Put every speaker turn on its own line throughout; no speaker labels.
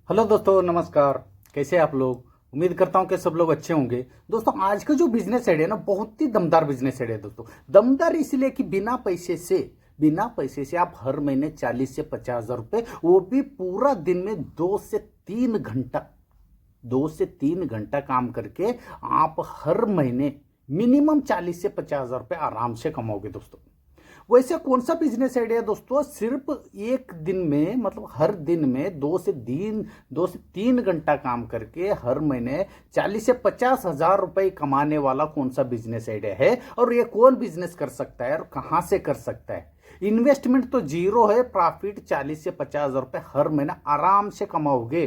Hello दोस्तों, नमस्कार। कैसे हैं आप लोग? उम्मीद करता हूं कि सब लोग अच्छे होंगे। दोस्तों, आज का जो बिजनेस आइडिया ना, बहुत ही दमदार बिजनेस आइडिया है दोस्तों। दमदार इसलिए कि बिना पैसे से आप हर महीने 40 से 50 हज़ार रुपए, वो भी पूरा दिन में 2 से 3 घंटा काम करके आप हर महीने मिनिमम 40 से 50 हज़ार रुपए आराम से कमाओगे दोस्तों। वैसे कौन सा बिजनेस आइडिया है दोस्तों? सिर्फ एक दिन में, मतलब हर दिन में 2 से 3 घंटा काम करके हर महीने 40 से 50 हज़ार रुपए कमाने वाला कौन सा बिजनेस आइडिया है? और ये कौन बिजनेस कर सकता है और कहां से कर सकता है? इन्वेस्टमेंट तो जीरो है, प्रॉफिट 40 से 50 हज़ार रुपए हर महीना आराम से कमाओगे।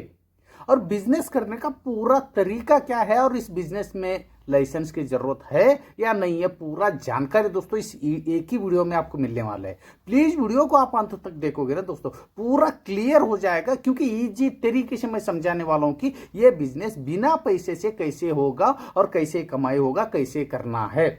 और बिजनेस करने का पूरा तरीका क्या है और इस बिजनेस में लाइसेंस की जरूरत है या नहीं है, पूरा जानकारी दोस्तों इस एक ही वीडियो में आपको मिलने वाला है। प्लीज वीडियो को आप अंत तक देखोगे ना दोस्तों, पूरा क्लियर हो जाएगा, क्योंकि इजी तरीके से मैं समझाने वाला हूं कि यह बिजनेस बिना पैसे से कैसे होगा और कैसे कमाई होगा, कैसे करना है।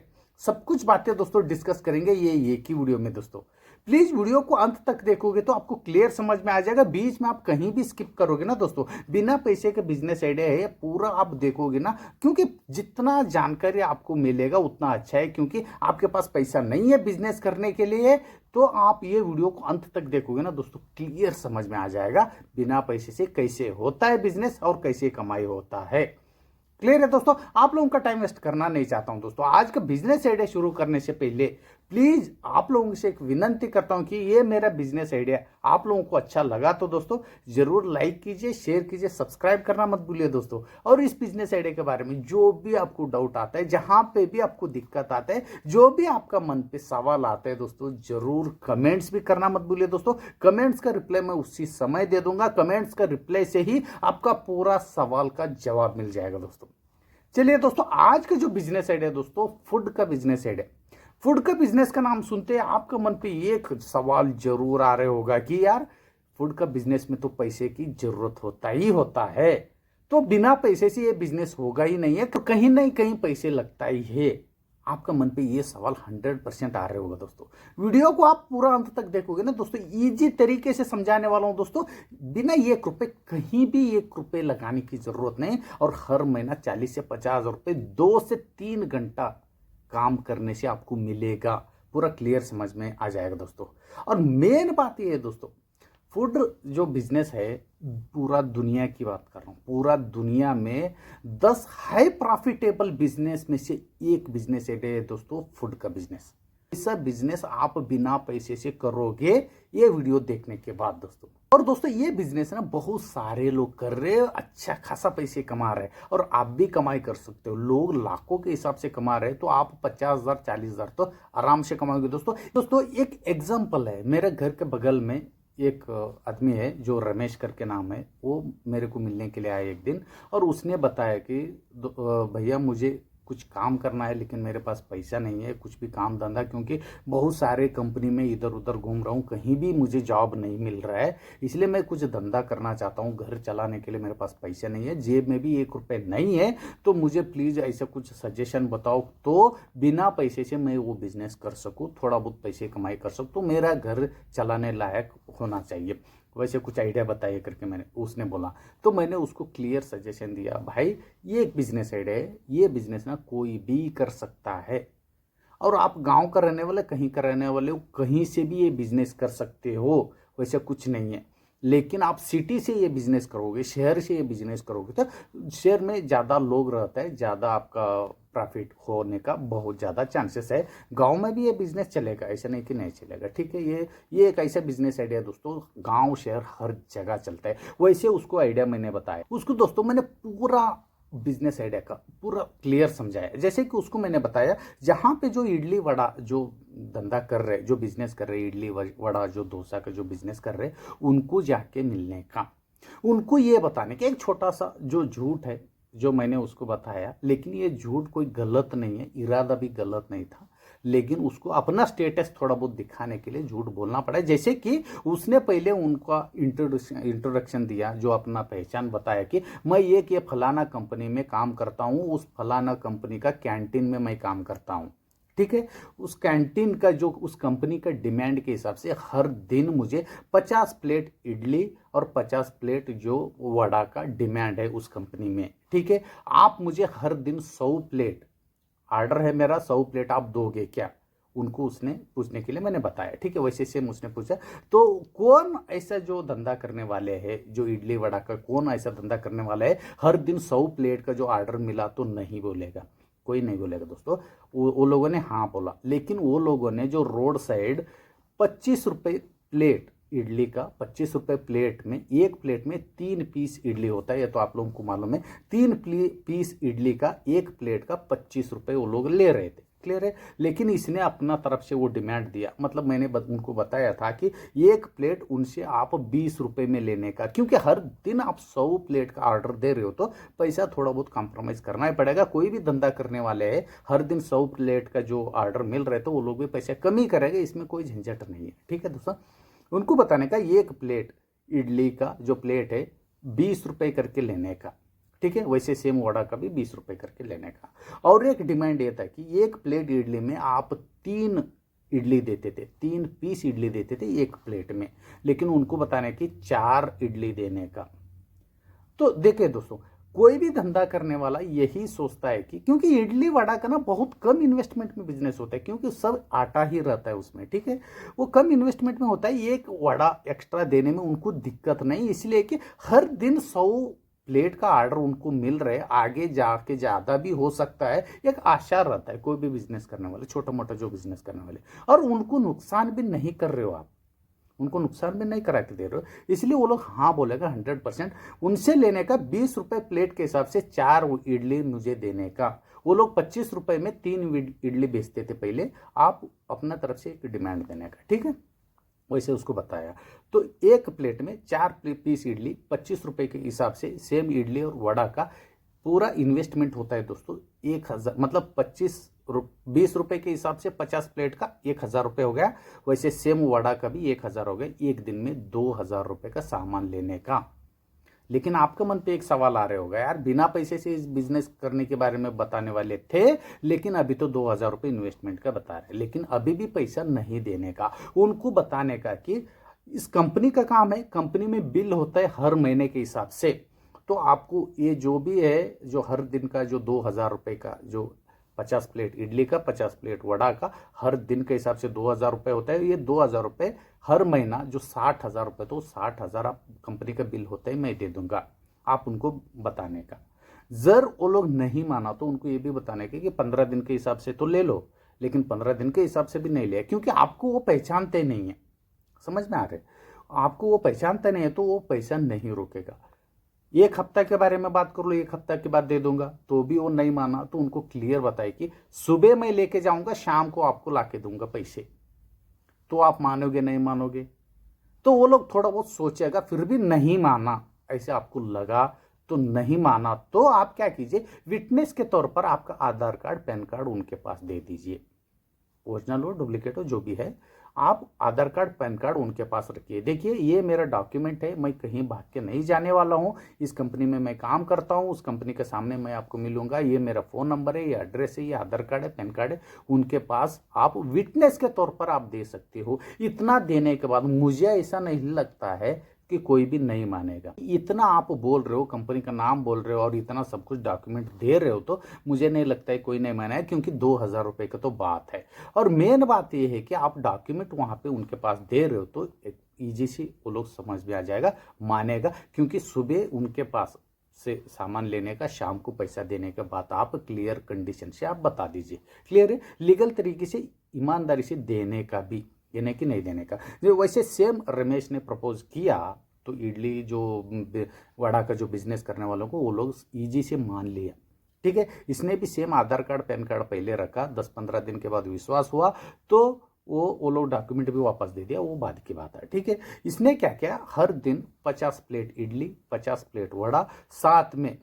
सब कुछ बातें दोस्तों डिस्कस करेंगे ये एक ही वीडियो में दोस्तों। प्लीज वीडियो को अंत तक देखोगे तो आपको क्लियर समझ में आ जाएगा। बीच में आप कहीं भी स्किप करोगे ना दोस्तों, बिना पैसे के बिजनेस आइडिया है, पूरा आप देखोगे ना, क्योंकि जितना जानकारी आपको मिलेगा उतना अच्छा है। क्योंकि आपके पास पैसा नहीं है बिजनेस करने के लिए, तो आप ये वीडियो को अंत तक देखोगे ना दोस्तों, क्लियर समझ में आ जाएगा बिना पैसे से कैसे होता है बिजनेस और कैसे कमाई होता है। क्लियर है दोस्तों? आप लोगों का टाइम वेस्ट करना नहीं चाहता हूं दोस्तों। आज का बिजनेस आइडिया शुरू करने से पहले प्लीज आप लोगों से एक विनंती करता हूं कि ये मेरा बिजनेस आइडिया आप लोगों को अच्छा लगा तो दोस्तों जरूर लाइक कीजिए, शेयर कीजिए, सब्सक्राइब करना मत भूलिए दोस्तों। और इस बिजनेस आइडिया के बारे में जो भी आपको डाउट आता है, जहां पे भी आपको दिक्कत आता है, जो भी आपका मन पे सवाल आता है दोस्तों, जरूर कमेंट्स भी करना मत भूलिए दोस्तों। कमेंट्स का रिप्लाई मैं उसी समय दे दूंगा। कमेंट्स का रिप्लाई से ही आपका पूरा सवाल का जवाब मिल जाएगा दोस्तों। चलिए दोस्तों, आज का जो बिजनेस आइडिया दोस्तों, फूड का बिजनेस आइडिया। फूड का बिजनेस का नाम सुनते हैं आपका मन पे एक सवाल जरूर आ रहे होगा कि यार, फूड का बिजनेस में तो पैसे की जरूरत होता ही होता है, तो बिना पैसे से ये बिजनेस होगा ही नहीं है, तो कहीं ना कहीं पैसे लगता ही है। आपका मन पे ये सवाल 100% आ रहे होगा दोस्तों। वीडियो को आप पूरा अंत तक देखोगे ना दोस्तों, इजी तरीके से समझाने वाला हूं दोस्तों। बिना 1 रुपए, कहीं भी 1 रुपए लगाने की जरूरत नहीं, और हर महीना 40 से 50 हज़ार रुपए 2 से 3 घंटा काम करने से आपको मिलेगा। पूरा क्लियर समझ में आ जाएगा दोस्तों। और मेन बात यह है दोस्तों, फूड जो बिजनेस है, पूरा दुनिया की बात कर रहा हूं, पूरा दुनिया में 10 हाई प्रॉफिटेबल बिजनेस में से एक बिजनेस है दोस्तों, फूड का बिजनेस। ऐसा बिजनेस आप बिना पैसे से करोगे ये वीडियो देखने के बाद दोस्तों। और दोस्तों, ये बिजनेस ना बहुत सारे लोग कर रहे हैं, अच्छा खासा पैसे कमा रहे हैं, और आप भी कमाई कर सकते हो। लोग लाखों के हिसाब से कमा रहे हैं, तो आप 50 हज़ार 40 हज़ार तो आराम से कमाओगे दोस्तों। दोस्तों, एक एग्जाम्पल है, मेरे घर के बगल में एक आदमी है जो रमेश करके नाम है, वो मेरे को मिलने के लिए आया एक दिन, और उसने बताया कि भैया मुझे कुछ काम करना है, लेकिन मेरे पास पैसा नहीं है, कुछ भी काम धंधा, क्योंकि बहुत सारे कंपनी में इधर उधर घूम रहा हूँ, कहीं भी मुझे जॉब नहीं मिल रहा है, इसलिए मैं कुछ धंधा करना चाहता हूँ। घर चलाने के लिए मेरे पास पैसा नहीं है, जेब में भी 1 रुपए नहीं है, तो मुझे प्लीज़ ऐसा कुछ सजेशन बताओ, तो बिना पैसे से मैं वो बिजनेस कर सकूँ, थोड़ा बहुत पैसे कमाई कर सकूँ, तो मेरा घर चलाने लायक होना चाहिए। वैसे कुछ आइडिया बताइए करके उसने बोला, तो मैंने उसको क्लियर सजेशन दिया, भाई ये एक बिजनेस आइडिया है, ये बिजनेस ना कोई भी कर सकता है। और आप गांव का रहने वाले, कहीं का रहने वाले हो, कहीं से भी ये बिजनेस कर सकते हो, वैसे कुछ नहीं है। लेकिन आप सिटी से ये बिजनेस करोगे, शहर से ये बिजनेस करोगे, तो शहर में ज़्यादा लोग रहता है, ज़्यादा आपका प्रॉफिट होने का बहुत ज़्यादा चांसेस है। गांव में भी ये बिजनेस चलेगा, ऐसा नहीं कि नहीं चलेगा, ठीक है। ये एक ऐसा बिजनेस आइडिया दोस्तों, गांव शहर हर जगह चलता है। वैसे उसको आइडिया मैंने बताया, उसको दोस्तों मैंने पूरा बिजनेस आइडिया का पूरा क्लियर समझाया। जैसे कि उसको मैंने बताया, जहां पे जो इडली वड़ा जो धंधा कर रहे, जो बिजनेस कर रहे, इडली वड़ा जो डोसा का जो बिजनेस कर रहे, उनको जाके मिलने का, उनको ये बताने का एक छोटा सा जो झूठ है जो मैंने उसको बताया, लेकिन ये झूठ कोई गलत नहीं है, इरादा भी गलत नहीं था, लेकिन उसको अपना स्टेटस थोड़ा बहुत दिखाने के लिए झूठ बोलना पड़ा। जैसे कि उसने पहले उनका इंट्रोडक्शन दिया, जो अपना पहचान बताया कि मैं ये फलाना कंपनी में काम करता हूँ, उस फलाना कंपनी का कैंटीन में मैं काम करता हूँ, ठीक है। उस कैंटीन का जो उस कंपनी का डिमांड के हिसाब से हर दिन मुझे 50 प्लेट इडली और 50 प्लेट जो वड़ा का डिमांड है उस कंपनी में, ठीक है। आप मुझे हर दिन 100 प्लेट, ऑर्डर है मेरा 100 प्लेट, आप दोगे क्या? उनको उसने पूछने के लिए मैंने बताया, ठीक है। वैसे सेम उसने पूछा। तो कौन ऐसा जो धंधा करने वाले हैं, जो इडली वड़ा का कौन ऐसा धंधा करने वाला है हर दिन 100 प्लेट का जो ऑर्डर मिला तो नहीं बोलेगा? कोई नहीं बोलेगा दोस्तों। वो लोगों ने हाँ बोला, लेकिन वो लोगों ने जो रोड साइड 25 रुपये प्लेट इडली का, 25 रुपये प्लेट में, एक प्लेट में 3 पीस इडली होता है, ये तो आप लोगों को मालूम है। 3 पीस इडली का एक प्लेट का 25 रुपये वो लोग ले रहे थे, क्लियर है। लेकिन इसने अपना तरफ से वो डिमांड दिया, मतलब मैंने उनको बताया था कि एक प्लेट उनसे आप 20 रुपये में लेने का, क्योंकि हर दिन आप 100 प्लेट का ऑर्डर दे रहे हो तो पैसा थोड़ा बहुत कॉम्प्रोमाइज़ करना ही पड़ेगा। कोई भी धंधा करने वाले हैं, हर दिन 100 प्लेट का जो ऑर्डर मिल रहा है तो वो लोग भी पैसे कम ही करेंगे, इसमें कोई झंझट नहीं है, ठीक है दोस्तों। उनको बताने का एक प्लेट इडली का जो प्लेट है 20 रुपये करके लेने का, ठीक है। वैसे सेम वड़ा का भी 20 रुपये करके लेने का। और एक डिमांड ये था कि एक प्लेट इडली में आप 3 इडली देते थे, 3 पीस इडली देते थे एक प्लेट में, लेकिन उनको बताने की 4 इडली देने का। तो देखिए दोस्तों, कोई भी धंधा करने वाला यही सोचता है कि, क्योंकि इडली वड़ा का ना बहुत कम इन्वेस्टमेंट में बिजनेस होता है, क्योंकि सब आटा ही रहता है उसमें, ठीक है। वो कम इन्वेस्टमेंट में होता है, एक वड़ा एक्स्ट्रा देने में उनको दिक्कत नहीं, इसलिए कि हर दिन 100 प्लेट का ऑर्डर उनको मिल रहे, आगे जाके ज़्यादा भी हो सकता है, एक आशा रहता है कोई भी बिजनेस करने वाले, छोटा मोटा जो बिजनेस करने वाले। और उनको नुकसान भी नहीं कर रहे हो आप, उनको नुकसान भी नहीं करा के दे रहे हो, इसलिए वो लोग हाँ बोलेगा 100%। उनसे लेने का 20 रुपये प्लेट के हिसाब से 4 इडली मुझे देने का। वो लोग 25 रुपये में 3 इडली बेचते थे पहले, आप अपना तरफ से एक डिमांड देने का, ठीक है। वैसे उसको बताया। तो एक प्लेट में 4 पीस इडली 25 रुपये के हिसाब से, सेम इडली और वड़ा का पूरा इन्वेस्टमेंट होता है दोस्तों 1000, मतलब 20 रुपये के हिसाब से 50 प्लेट का 1000 रुपये हो गया। वैसे सेम वड़ा का भी 1000 हो गया, एक दिन में 2000 रुपये का सामान लेने का। लेकिन आपके मन पे एक सवाल आ रहे होगा, यार बिना पैसे से इस बिजनेस करने के बारे में बताने वाले थे, लेकिन अभी तो 2000 रुपये इन्वेस्टमेंट का बता रहे, लेकिन अभी भी पैसा नहीं देने का। उनको बताने का कि इस कंपनी का काम है, कंपनी में बिल होता है हर महीने के हिसाब से, तो आपको ये जो भी है, जो हर दिन का जो 2000 रुपये का, जो 50 प्लेट इडली का, 50 प्लेट वड़ा का, हर दिन के हिसाब से 2000 रुपये होता है। ये 2000 रुपये हर महीना जो 60,000 रुपये, तो 60,000 आप कंपनी का बिल होता है, मैं दे दूंगा, आप उनको बताने का। जर वो लोग नहीं माना तो उनको ये भी बताने का कि 15 दिन के हिसाब से तो ले लो, लेकिन 15 दिन के हिसाब से भी नहीं लिया, क्योंकि आपको वो पहचानते नहीं है, समझ में आ रहे, आपको वो पहचानते नहीं है तो वो पैसा नहीं रोकेगा। एक हफ्ता के बारे में बात कर लो, एक हफ्ता के बाद दे दूंगा, तो भी वो नहीं माना, तो उनको क्लियर बताए कि सुबह मैं लेके जाऊंगा, शाम को आपको लाके दूंगा पैसे, तो आप मानोगे नहीं मानोगे? तो वो लोग थोड़ा बहुत सोचेगा, फिर भी नहीं माना, ऐसे आपको लगा तो नहीं माना, तो आप क्या कीजिए, विटनेस के तौर पर आपका आधार कार्ड, पैन कार्ड उनके पास दे दीजिए, ओरिजिनल हो डुप्लीकेट हो जो भी है, आप आधार कार्ड पैन कार्ड उनके पास रखिए। देखिए ये मेरा डॉक्यूमेंट है, मैं कहीं भाग के नहीं जाने वाला हूँ, इस कंपनी में मैं काम करता हूँ, उस कंपनी के सामने मैं आपको मिलूंगा, ये मेरा फ़ोन नंबर है, ये एड्रेस है, ये आधार कार्ड है, पैन कार्ड है, उनके पास आप विटनेस के तौर पर आप दे सकते हो। इतना देने के बाद मुझे ऐसा नहीं लगता है कि कोई भी नहीं मानेगा। इतना आप बोल रहे हो, कंपनी का नाम बोल रहे हो और इतना सब कुछ डॉक्यूमेंट दे रहे हो, तो मुझे नहीं लगता है कोई नहीं मानेगा, क्योंकि 2000 रुपये का तो बात है। और मेन बात यह है कि आप डॉक्यूमेंट वहाँ पे उनके पास दे रहे हो तो ईजी से वो लोग समझ में आ जाएगा, मानेगा, क्योंकि सुबह उनके पास से सामान लेने का, शाम को पैसा देने का बात आप क्लियर कंडीशन से आप बता दीजिए। क्लियर है, लीगल तरीके से ईमानदारी से देने का भी, देने की नहीं देने का। जो वैसे सेम रमेश ने प्रपोज किया तो इडली जो वड़ा का जो बिजनेस करने वालों को वो लोग ईजी से मान लिया, ठीक है। इसने भी सेम आधार कार्ड पैन कार्ड पहले रखा, 10-15 दिन के बाद विश्वास हुआ तो वो लोग डॉक्यूमेंट भी वापस दे दिया, वो बाद की बात है, ठीक है। इसने क्या किया, हर दिन 50 प्लेट इडली, 50 प्लेट वड़ा, साथ में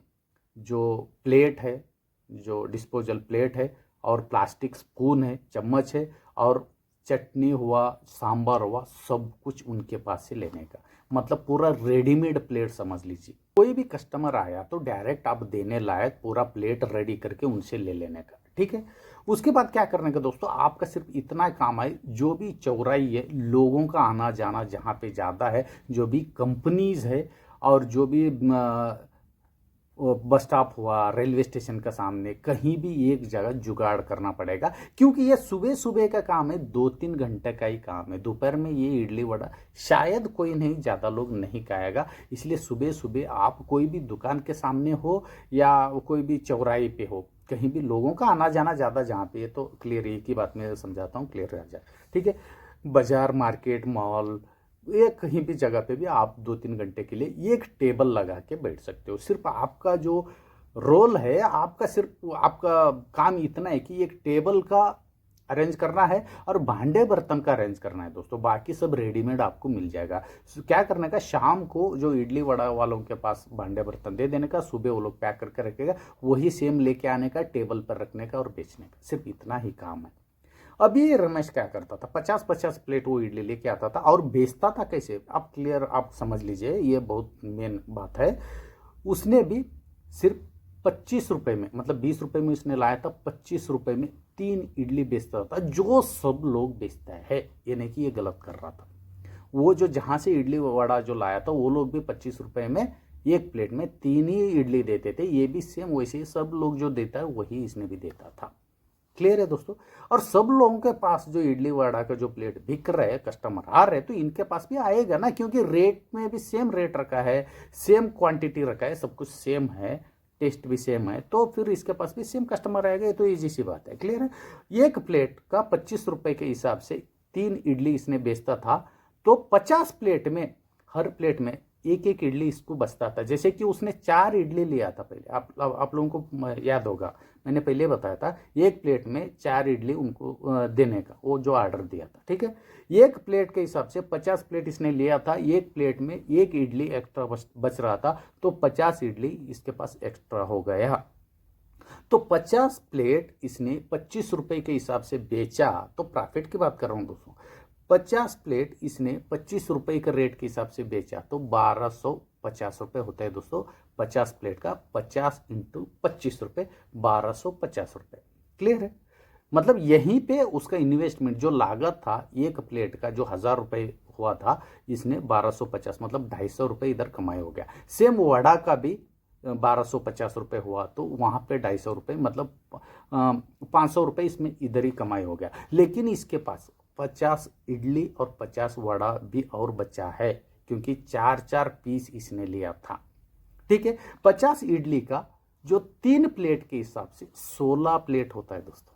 जो प्लेट है, जो डिस्पोजल प्लेट है, और प्लास्टिक स्पून है, चम्मच है, और चटनी हुआ, सांभर हुआ, सब कुछ उनके पास से लेने का। मतलब पूरा रेडीमेड प्लेट समझ लीजिए। कोई भी कस्टमर आया तो डायरेक्ट आप देने लायक पूरा प्लेट रेडी करके उनसे ले लेने का, ठीक है। उसके बाद क्या करने का दोस्तों, आपका सिर्फ इतना काम है, जो भी चौराही है, लोगों का आना जाना जहाँ पे ज़्यादा है, जो भी कंपनीज है, और जो भी बस स्टॉप हुआ, रेलवे स्टेशन का सामने, कहीं भी एक जगह जुगाड़ करना पड़ेगा, क्योंकि ये सुबह सुबह का काम है, 2-3 घंटे का ही काम है। दोपहर में ये इडली वड़ा शायद कोई नहीं, ज़्यादा लोग नहीं खाएगा, इसलिए सुबह सुबह आप कोई भी दुकान के सामने हो या कोई भी चौराहे पे हो, कहीं भी लोगों का आना जाना ज़्यादा जहाँ पे है, तो क्लियर एक ही बात मैं समझाता हूँ, क्लियर आ जाए, ठीक है। बाजार, मार्केट, मॉल, ये कहीं भी जगह पे भी आप 2-3 घंटे के लिए एक टेबल लगा के बैठ सकते हो। सिर्फ आपका जो रोल है, आपका सिर्फ आपका काम इतना है कि एक टेबल का अरेंज करना है और भांडे बर्तन का अरेंज करना है दोस्तों, बाकी सब रेडीमेड आपको मिल जाएगा। क्या करने का, शाम को जो इडली वड़ा वालों के पास भांडे बर्तन दे देने का, सुबह वो लोग पैक करके रखेगा, वही सेम लेके आने का, टेबल पर रखने का और बेचने का, सिर्फ इतना ही काम है। अभी रमेश क्या करता था, 50-50 प्लेट वो इडली लेके आता था और बेचता था कैसे, आप क्लियर आप समझ लीजिए, ये बहुत मेन बात है। उसने भी सिर्फ 25 रुपए में, मतलब 20 रुपए में उसने लाया था, 25 रुपए में 3 इडली बेचता था, जो सब लोग बेचता है, ये नहीं कि ये गलत कर रहा था। वो जो जहां से इडली वड़ा जो लाया था, वो लोग भी 25 रुपए में एक प्लेट में 3 ही इडली देते थे, ये भी सेम वैसे ही सब लोग जो देता है वही इसने भी देता था। क्लियर है दोस्तों। और सब लोगों के पास जो इडली वड़ा का जो प्लेट बिक रहे हैं, कस्टमर आ रहे हैं, तो इनके पास भी आएगा ना, क्योंकि रेट में भी सेम रेट रखा है, सेम क्वांटिटी रखा है, सब कुछ सेम है, टेस्ट भी सेम है, तो फिर इसके पास भी सेम कस्टमर आएगा। ये तो इजी सी बात है, क्लियर है। एक प्लेट का 25 रुपए के हिसाब से 3 इडली इसने बेचता था, तो 50 प्लेट में, हर प्लेट में एक एक इडली इसको बचता था। जैसे कि उसने 4 इडली लिया था पहले, आप लोगों को याद होगा, मैंने पहले बताया था, एक प्लेट में 4 इडली उनको देने का, वो जो ऑर्डर दिया था, ठीक है। एक प्लेट के हिसाब से 50 प्लेट इसने लिया था, एक प्लेट में एक इडली एक्स्ट्रा बच रहा था, तो 50 इडली इसके पास एक्स्ट्रा हो गया। तो 50 प्लेट इसने 25 रुपए के हिसाब से बेचा, तो प्रॉफिट की बात कर रहा हूं दोस्तों। 50 प्लेट इसने 25 रुपए के रेट के हिसाब से बेचा, तो 1250 रुपए होता है दोस्तों। 50 प्लेट का 50 इंटू 25 रुपए, 1250 रुपए। क्लियर है। मतलब यहीं पे उसका इन्वेस्टमेंट जो लागत था, एक प्लेट का जो 1000 रुपए हुआ था, इसने 1250, मतलब 250 रुपए इधर कमाए हो गया। सेम वड़ा का भी 1250 रुपए हुआ, तो वहां पे 250 रुपए, मतलब 500 रुपए इसमें इधर ही कमाई हो गया। लेकिन इसके पास 50 इडली और 50 वड़ा भी और बचा है, क्योंकि 4-4 पीस इसने लिया था, ठीक है। 50 इडली का जो 3 प्लेट के हिसाब से 16 प्लेट होता है दोस्तों।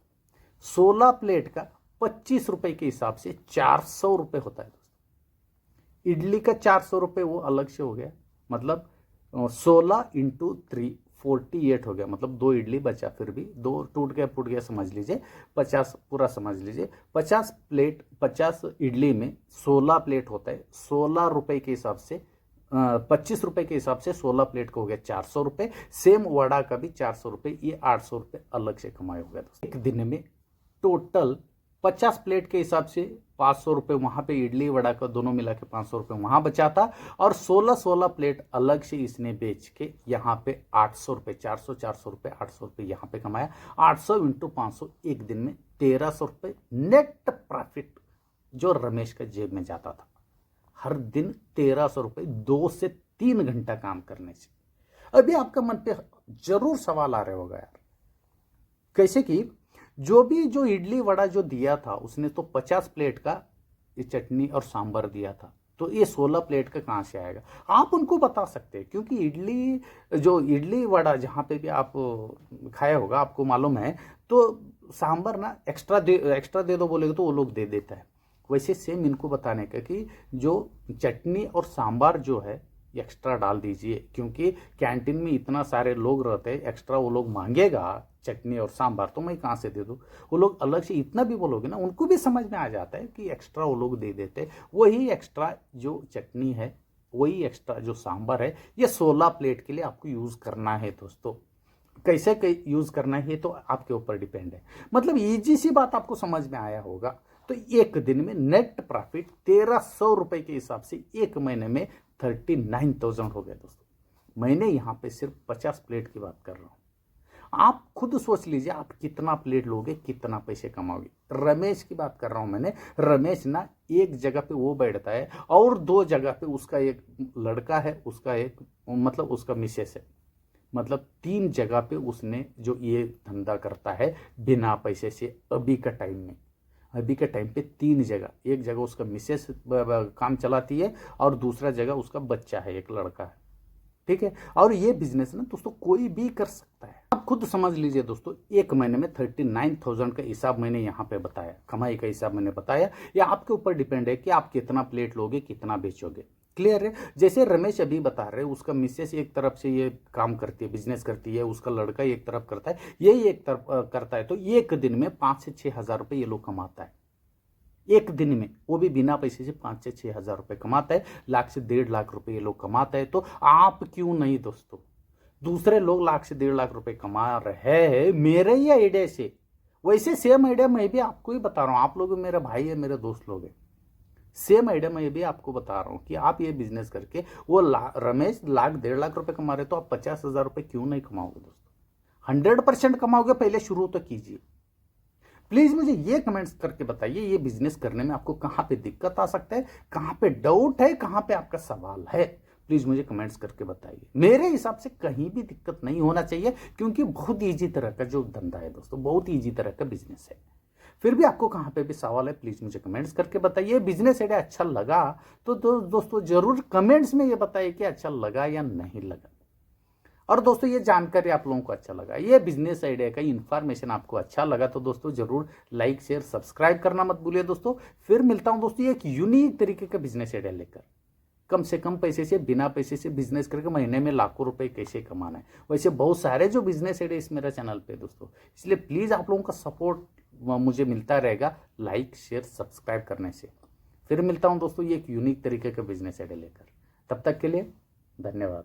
16 प्लेट का 25 रुपए के हिसाब से 400 रुपए होता है दोस्तों। इडली का 400 रुपए वो अलग से हो गया, मतलब 16 इंटू 3 48 हो गया, मतलब 2 इडली बचा, फिर भी 2 टूट गया फूट गया समझ लीजिए, 50 पूरा समझ लीजिए। 50 प्लेट, 50 इडली में 16 प्लेट होता है, 16 रुपए के हिसाब से 25 रुपए के हिसाब से 16 प्लेट का हो गया 400 रुपए। सेम वड़ा का भी 400 रुपए, ये 800 रुपए अलग से कमाए हो गया दोस्तों। एक दिन में टोटल 50 प्लेट के हिसाब से 500 रुपए वहां पे, इडली वड़ा का दोनों मिला के 500 रुपए वहां बचा था, और 16 प्लेट अलग से इसने बेच के यहाँ पे 800 रुपए, 400 रुपए 800 रुपए यहाँ पे कमाया। 800 इंटू 500, एक दिन में 1300 रुपए नेट प्रॉफिट जो रमेश के जेब में जाता था। हर दिन 1300 रुपए, 2 से 3 घंटा काम करने से। अभी आपका मन पे जरूर सवाल आ रहा होगा यार, कैसे कि जो इडली वड़ा जो दिया था उसने, तो 50 प्लेट का ये चटनी और सांभर दिया था, तो ये 16 प्लेट का कहाँ से आएगा? आप उनको बता सकते हैं, क्योंकि इडली वड़ा जहाँ पे भी आप खाया होगा, आपको मालूम है, तो सांभर ना एक्स्ट्रा दे दो बोलेगा तो वो लोग दे देता है। वैसे सेम इनको बताने का कि जो चटनी और सांभर जो है एक्स्ट्रा डाल दीजिए, क्योंकि कैंटीन में इतना सारे लोग रहते हैं, एक्स्ट्रा वो लोग मांगेगा चटनी और सांभर, तो मैं कहाँ से दे दूँ? वो लोग अलग से इतना भी बोलोगे ना, उनको भी समझ में आ जाता है कि एक्स्ट्रा वो लोग दे देते। वही एक्स्ट्रा जो चटनी है, वही एक्स्ट्रा जो सांभर है, ये 16 प्लेट के लिए आपको यूज़ करना है दोस्तों। कैसे यूज़ करना है तो आपके ऊपर डिपेंड है। मतलब ईजी सी बात आपको समझ में आया होगा। तो एक दिन में नेट प्रॉफिट 1300 रुपए के हिसाब से एक महीने में 39,000 हो गया दोस्तों। मैंने यहाँ पे सिर्फ 50 प्लेट की बात कर रहा हूँ। आप खुद सोच लीजिए, आप कितना प्लेट लोगे, कितना पैसे कमाओगे। रमेश की बात कर रहा हूं मैंने। रमेश ना एक जगह पे वो बैठता है और 2 जगह पे उसका एक लड़का है, उसका एक मतलब उसका मिसेस है, मतलब 3 जगह पे उसने जो ये धंधा करता है बिना पैसे से। अभी का टाइम में, अभी के टाइम पे 3 जगह, एक जगह उसका मिसेस काम चलाती है और दूसरा जगह उसका बच्चा है, एक लड़का है, ठीक है। और ये बिजनेस ना दोस्तों कोई भी कर सकता है। आप खुद समझ लीजिए दोस्तों, एक महीने में 39,000 का हिसाब मैंने यहाँ पे बताया, कमाई का हिसाब मैंने बताया। या आपके ऊपर डिपेंड है कि आप कितना प्लेट लोगे, कितना बेचोगे। क्लियर है। जैसे रमेश अभी बता रहे, उसका मिसेस एक तरफ से ये काम करती है, बिजनेस करती है, उसका लड़का एक तरफ करता है, ये एक तरफ करता है, तो एक दिन में 5 से 6 हजार रुपये ये लोग कमाता है एक दिन में, वो भी बिना पैसे से 5 से 6 हजार रुपये कमाता है। लाख से 1.5 लाख रुपए ये लोग कमाता है। तो आप क्यों नहीं दोस्तों, दूसरे लोग लाख से 1.5 लाख रुपए कमा रहे हैं मेरे ही आइडिया से, वैसे सेम आइडिया मैं भी आपको ही बता रहा हूं। आप लोग मेरे भाई है, मेरे दोस्त लोग हैं, सेम आइडिया मैं भी आपको बता रहा हूं कि आप ये बिजनेस करके वो रमेश लाख 1.5 लाख रुपए कमा रहे, तो आप 50,000 रुपए क्यों नहीं कमाओगे दोस्तों। 100% कमाओगे। पहले शुरू तो कीजिए। प्लीज मुझे ये कमेंट्स करके बताइए, ये बिजनेस करने में आपको कहां पे दिक्कत आ सकता है, कहां पे डाउट है, कहां पे आपका सवाल है। प्लीज मुझे कमेंट्स करके बताइए। मेरे हिसाब से कहीं भी दिक्कत नहीं होना चाहिए, क्योंकि बहुत ईजी तरह का जो धंधा है दोस्तों, बहुत ईजी तरह का बिजनेस है। फिर भी आपको कहां पे भी सवाल है, प्लीज मुझे कमेंट्स करके बताइए। बिजनेस आइडिया अच्छा लगा तो दोस्तों जरूर कमेंट्स में ये बताइए कि अच्छा लगा या नहीं लगा। और दोस्तों ये जानकारी आप लोगों को अच्छा लगा, ये बिजनेस आइडिया का इंफॉर्मेशन आपको अच्छा लगा, तो दोस्तों जरूर लाइक शेयर सब्सक्राइब करना मत भूलिए दोस्तों। फिर मिलता हूं दोस्तों एक यूनिक तरीके का बिजनेस आइडिया लेकर। कम से कम पैसे से, बिना पैसे से बिजनेस करके महीने में लाखों रुपए कैसे कमाना है। वैसे बहुत सारे जो बिजनेस आइडिया इस मेरे चैनल पे दोस्तों, इसलिए प्लीज आप लोगों का सपोर्ट मुझे मिलता रहेगा लाइक शेयर सब्सक्राइब करने से। फिर मिलता हूं दोस्तों एक यूनिक तरीके का बिजनेस आइडिया लेकर। तब तक के लिए धन्यवाद।